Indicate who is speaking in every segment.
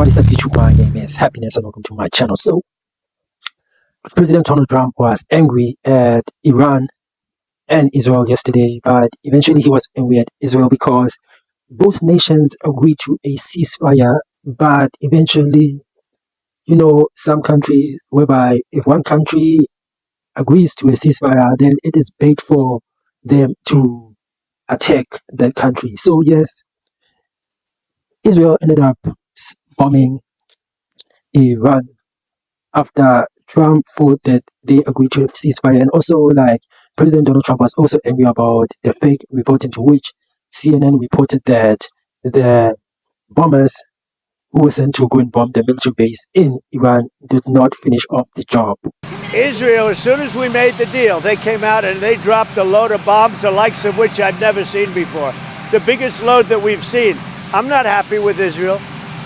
Speaker 1: What is up, YouTube? My name is Happiness and welcome to my channel. So, President Donald Trump was angry at Iran and Israel yesterday, but eventually he was angry at Israel because both nations agreed to a ceasefire, but eventually, some countries whereby if one country agrees to a ceasefire, then it is bait for them to attack that country. So yes, Israel ended up bombing Iran after Trump thought that they agreed to a ceasefire. And also, President Donald Trump was also angry about the fake reporting to which CNN reported that the bombers who were sent to go and bomb the military base in Iran did not finish off the job.
Speaker 2: Israel, as soon as we made the deal, they came out and they dropped a load of bombs, the likes of which I'd never seen before. The biggest load that we've seen. I'm not happy with Israel.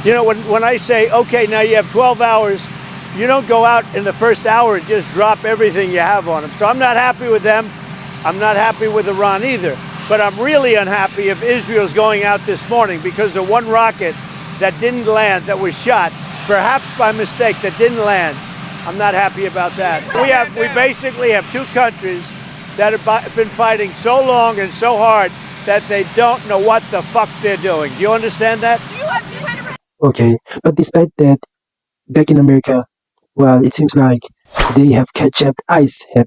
Speaker 2: When I say, okay, now you have 12 hours, you don't go out in the first hour and just drop everything you have on them. So I'm not happy with them. I'm not happy with Iran either. But I'm really unhappy if Israel's going out this morning because of one rocket that didn't land, that was shot, perhaps by mistake, that didn't land. I'm not happy about that. We basically have two countries that have been fighting so long and so hard that they don't know what the fuck they're doing. Do you understand that?
Speaker 1: Okay, but despite that, back in America, well, it seems like they have ICE have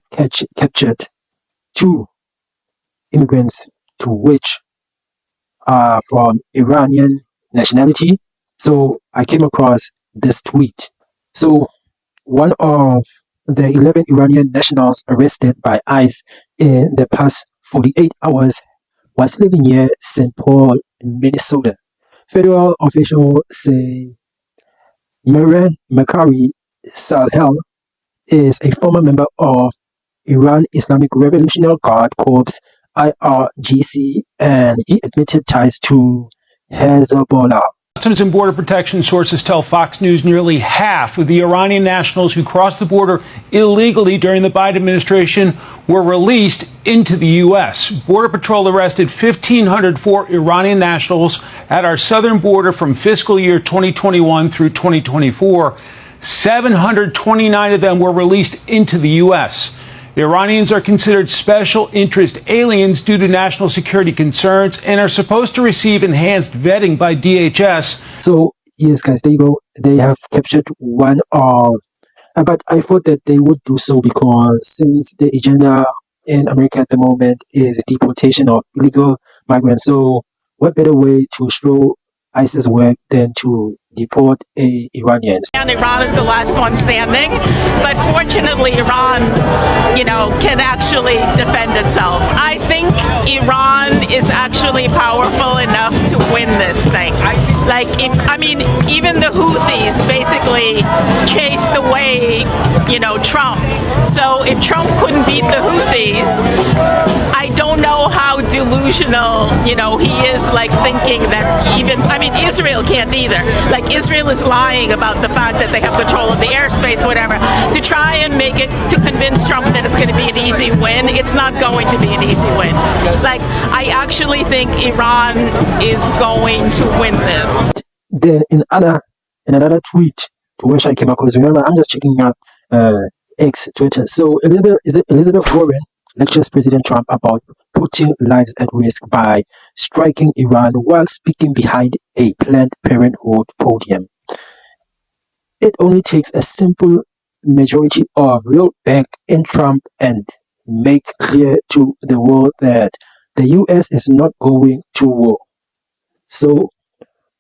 Speaker 1: captured two immigrants to which are from Iranian nationality. So I came across this tweet. So one of the 11 Iranian nationals arrested by ICE in the past 48 hours was living near St. Paul, Minnesota. Federal officials say Mehran Makari Salhel is a former member of Iran Islamic Revolutionary Guard Corps IRGC, and he admitted ties to Hezbollah.
Speaker 3: Customs and Border Protection sources tell Fox News nearly half of the Iranian nationals who crossed the border illegally during the Biden administration were released into the U.S. Border Patrol arrested 1,504 Iranian nationals at our southern border from fiscal year 2021 through 2024. 729 of them were released into the U.S. Iranians are considered special interest aliens due to national security concerns and are supposed to receive enhanced vetting by DHS.
Speaker 1: So, yes, guys, there you go. They have captured one of... but I thought that they would do so because since the agenda in America at the moment is deportation of illegal migrants, so what better way to show ISIS work than to deport Iranians.
Speaker 4: And Iran is the last one standing, but fortunately Iran, can actually defend itself. I think Iran is actually powerful enough to win this thing. Even the Houthis basically chased away, Trump. So if Trump couldn't beat the Houthis, I don't know how delusional, he is, thinking that Israel can't either. Israel is lying about the fact that they have control of the airspace, whatever, to try and to convince Trump that it's going to be an easy win. It's not going to be an easy win. I actually think Iran is going to win this.
Speaker 1: Then in another tweet to which I came across, remember, I'm just checking out X Twitter. So Elizabeth Warren lectures President Trump about putting lives at risk by striking Iran while speaking behind a Planned Parenthood podium. It only takes a simple majority of real back in Trump and make clear to the world that the U.S. is not going to war. So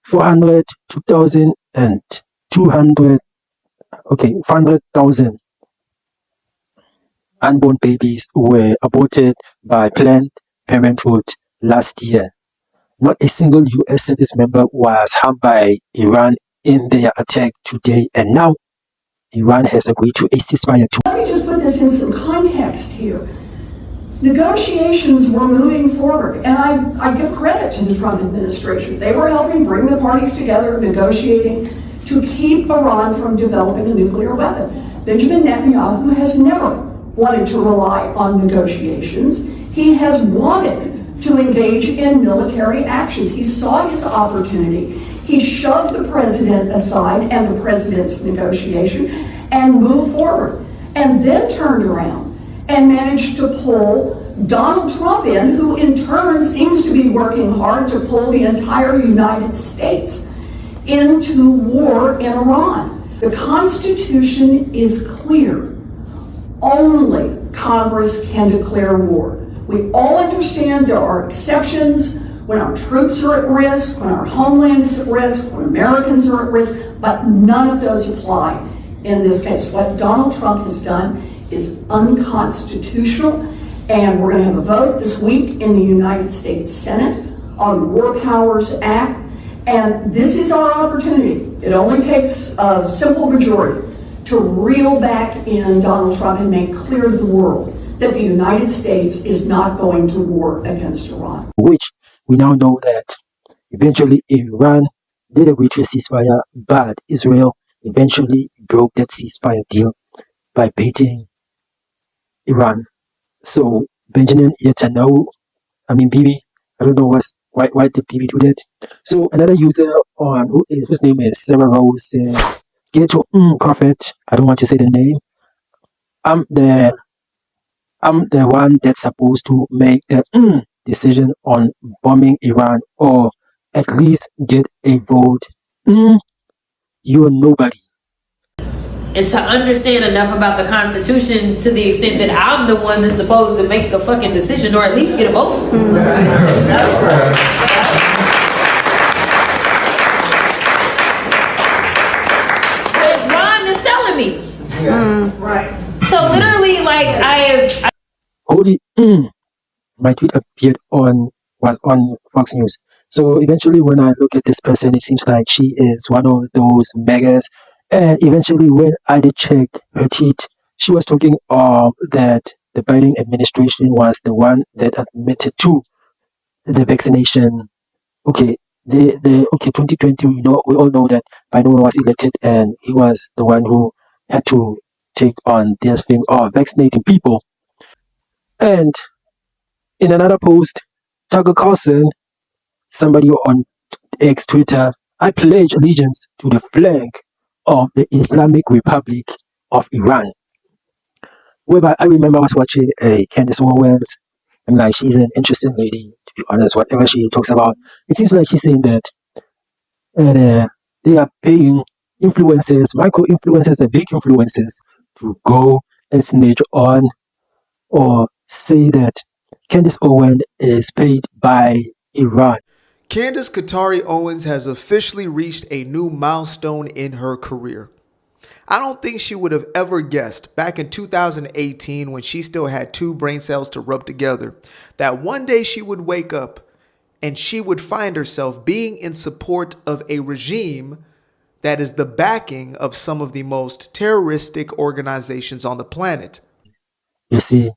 Speaker 1: 400,000 unborn babies were aborted by Planned Parenthood last year. Not a single U.S. service member was harmed by Iran in their attack today, and now Iran has agreed to a ceasefire.
Speaker 5: Let me just put this in some context here. Negotiations were moving forward, and I give credit to the Trump administration. They were helping bring the parties together, negotiating to keep Iran from developing a nuclear weapon. Benjamin Netanyahu has never wanted to rely on negotiations. He has wanted to engage in military actions. He saw his opportunity He shoved the president aside and the president's negotiation and moved forward, and then turned around and managed to pull Donald Trump in, who in turn seems to be working hard to pull the entire United States into war in Iran. The Constitution is clear. Only Congress can declare war. We all understand there are exceptions when our troops are at risk, when our homeland is at risk, when Americans are at risk, but none of those apply in this case. What Donald Trump has done is unconstitutional, and we're going to have a vote this week in the United States Senate on the War Powers Act, and this is our opportunity. It only takes a simple majority to reel back in Donald Trump and make clear to the world that the United States is not going to war against Iran.
Speaker 1: Which we now know that eventually Iran did agree to a ceasefire, but Israel eventually broke that ceasefire deal by baiting Iran. So Benjamin Netanyahu, Bibi, I don't know why did Bibi do that. So another user on whose name is Sarah Rose says, "Get your prophet." I don't want to say the name. I'm the one that's supposed to make the decision on bombing Iran, or at least get a vote. You're nobody.
Speaker 6: And to understand enough about the Constitution to the extent that I'm the one that's supposed to make a fucking decision, or at least get a vote. Because Ron is telling me. Right. So literally, like,
Speaker 1: Holy, my tweet was on Fox News. So eventually when I look at this person, it seems like she is one of those megas. And eventually when I did check her tweet, she was talking that the Biden administration was the one that admitted to the vaccination. Okay, 2020, we all know that Biden was elected and he was the one who had to take on this thing of vaccinating people. And in another post, Tucker Carlson, somebody on X Twitter, "I pledge allegiance to the flag of the Islamic Republic of Iran." Whereby I remember I was watching Candace Owens. I'm like, she's an interesting lady, to be honest. Whatever she talks about, it seems like she's saying that they are paying influencers, micro-influencers and big influencers to go and snitch on or say that Candace Owens is paid by Iran.
Speaker 7: Candace Qatari Owens has officially reached a new milestone in her career. I don't think she would have ever guessed back in 2018, when she still had 2 brain cells to rub together, that one day she would wake up and she would find herself being in support of a regime that is the backing of some of the most terroristic organizations on the planet.
Speaker 1: You see,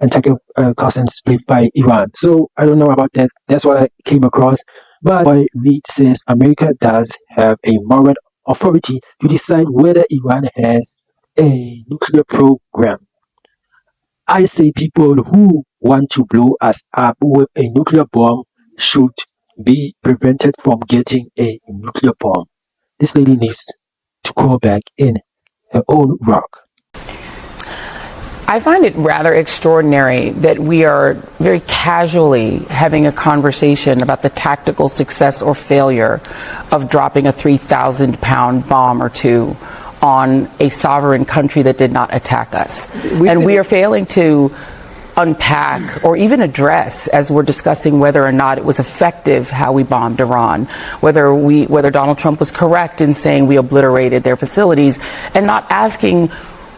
Speaker 1: and Tucker Carlson's played by Iran. So I don't know about that. That's what I came across. But Boy Reed says America does have a moral authority to decide whether Iran has a nuclear program. I say people who want to blow us up with a nuclear bomb should be prevented from getting a nuclear bomb. This lady needs to crawl back in her own rock.
Speaker 8: I find it rather extraordinary that we are very casually having a conversation about the tactical success or failure of dropping a 3,000-pound bomb or two on a sovereign country that did not attack us. And we are failing to unpack or even address, as we're discussing whether or not it was effective how we bombed Iran, whether Donald Trump was correct in saying we obliterated their facilities, and not asking,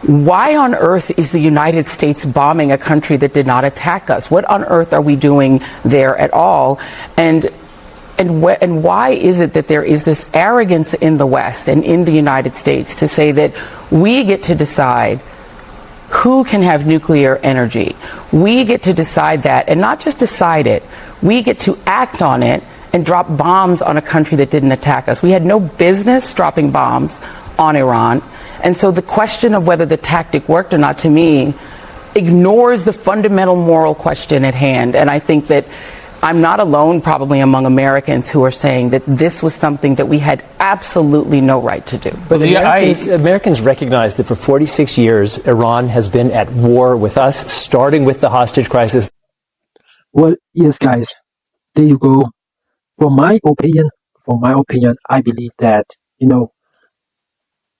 Speaker 8: why on earth is the United States bombing a country that did not attack us? What on earth are we doing there at all? And why is it that there is this arrogance in the West and in the United States to say that we get to decide who can have nuclear energy? We get to decide that, and not just decide it, we get to act on it and drop bombs on a country that didn't attack us. We had no business dropping bombs on Iran. And so the question of whether the tactic worked or not, to me, ignores the fundamental moral question at hand. And I think that I'm not alone probably among Americans who are saying that this was something that we had absolutely no right to do.
Speaker 9: But Americans recognize that for 46 years, Iran has been at war with us, starting with the hostage crisis.
Speaker 1: Well, yes, guys, there you go. For my opinion, I believe that,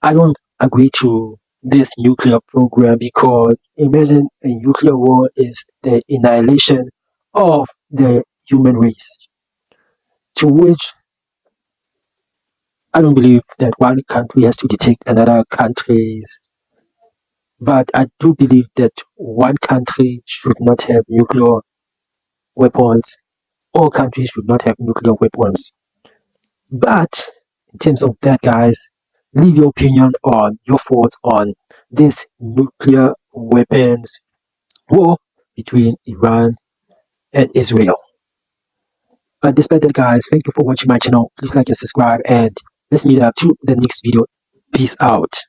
Speaker 1: I don't agree to this nuclear program, because imagine a nuclear war is the annihilation of the human race, to which I don't believe that one country has to detect another country's, but I do believe that one country should not have nuclear weapons. All countries should not have nuclear weapons. But in terms of that, guys, leave your opinion on your thoughts on this nuclear weapons war between Iran and Israel. But despite that, guys, thank you for watching my channel. Please like and subscribe, and let's meet up to the next video. Peace out.